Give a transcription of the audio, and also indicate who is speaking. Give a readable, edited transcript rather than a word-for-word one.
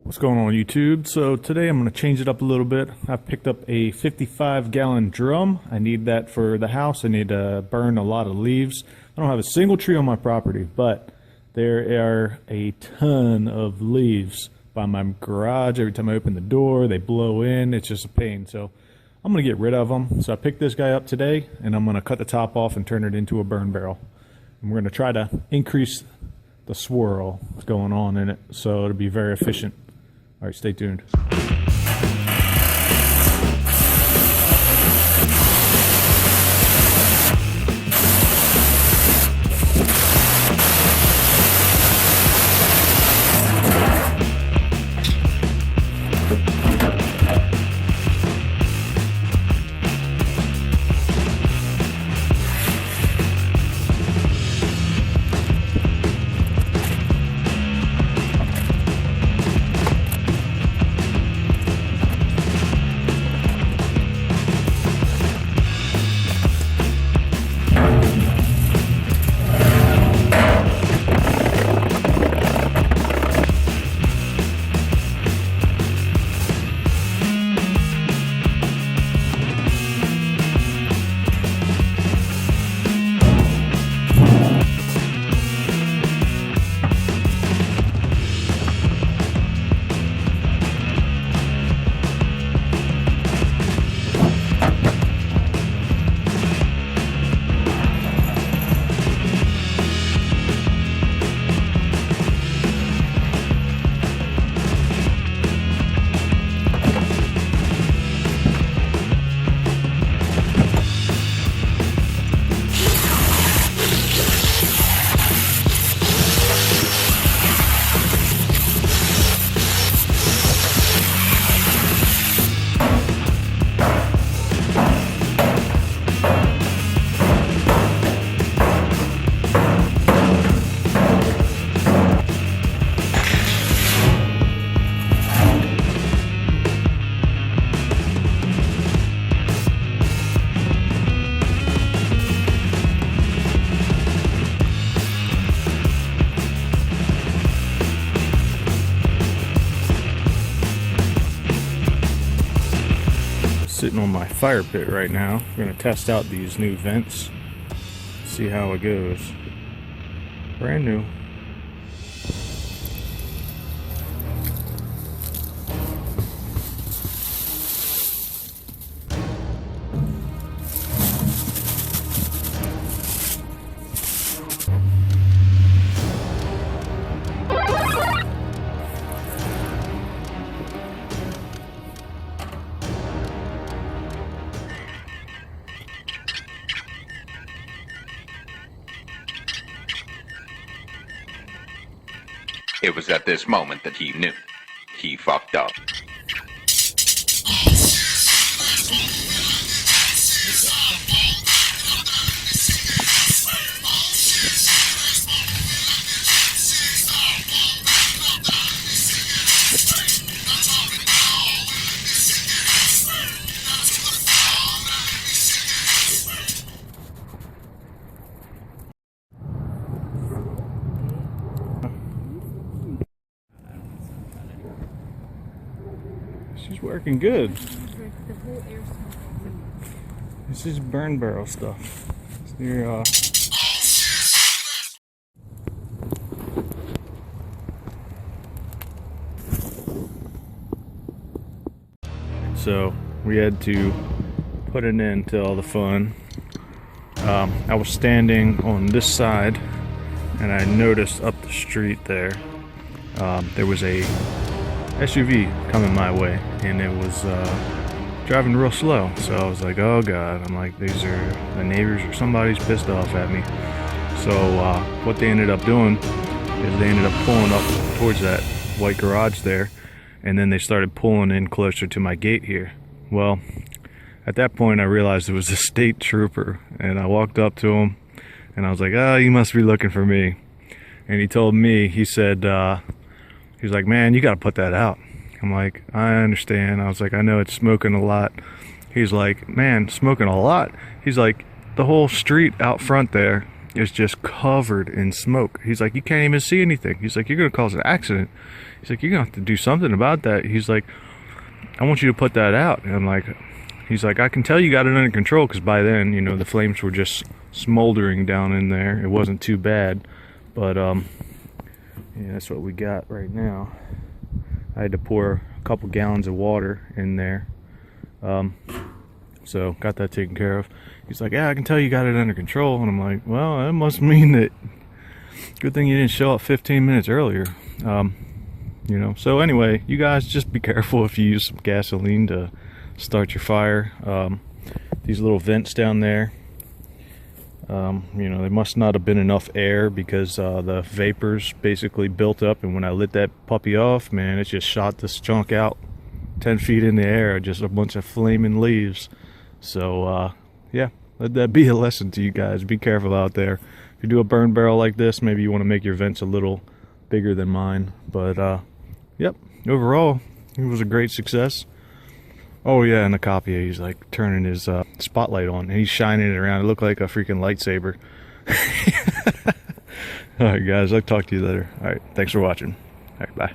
Speaker 1: What's going on YouTube? So today I'm going to change it up a little bit. I've picked up a 55-gallon drum. I need that for the house. I need to burn a lot of leaves. I don't have a single tree on my property, but there are a ton of leaves by my garage. Every time I open the door, they blow in. It's just a pain. So I'm going to get rid of them. So I picked this guy up today, and I'm going to cut the top off and turn it into a burn barrel. And we're going to try to increase the swirl going on in it, so it'll be very efficient. All right, stay tuned. Sitting on my fire pit right now. We're going to test out these new vents, see how it goes. Brand new.
Speaker 2: It was at this moment that he knew. He fucked up.
Speaker 1: She's working good. This is burn barrel stuff. So we had to put an end to all the fun. I was standing on this side, and I noticed up the street there was a SUV coming my way, and it was driving real slow. So I was like, oh god, I'm like, these are the neighbors or somebody's pissed off at me. So what they ended up doing is they ended up pulling up towards that white garage there, and then they started pulling in closer to my gate here. Well, at that point I realized it was a state trooper, and I walked up to him and I was like, oh, you must be looking for me. And he told me, he said, he's like, man, you gotta put that out. I'm like, I understand. I was like, I know it's smoking a lot. He's like, man, smoking a lot? He's like, the whole street out front there is just covered in smoke. He's like, you can't even see anything. He's like, you're gonna cause an accident. He's like, you're gonna have to do something about that. He's like, I want you to put that out. And I'm like, he's like, I can tell you got it under control, because by then, you know, the flames were just smoldering down in there. It wasn't too bad, but yeah, that's what we got right now. I had to pour a couple gallons of water in there, so got that taken care of. He's like, yeah, I can tell you got it under control. And I'm like, well, that must mean that good thing you didn't show up 15 minutes earlier. You know, so anyway, you guys just be careful if you use some gasoline to start your fire. These little vents down there, you know, there must not have been enough air, because the vapors basically built up, and when I lit that puppy off, man, it just shot this chunk out 10 feet in the air, just a bunch of flaming leaves. So yeah, let that be a lesson to you guys. Be careful out there. If you do a burn barrel like this, maybe you want to make your vents a little bigger than mine. But yep, overall it was a great success. Oh yeah, and the copy, he's like turning his spotlight on, and he's shining it around. It looked like a freaking lightsaber. All right guys, I'll talk to you later. All right, thanks for watching. All right, bye.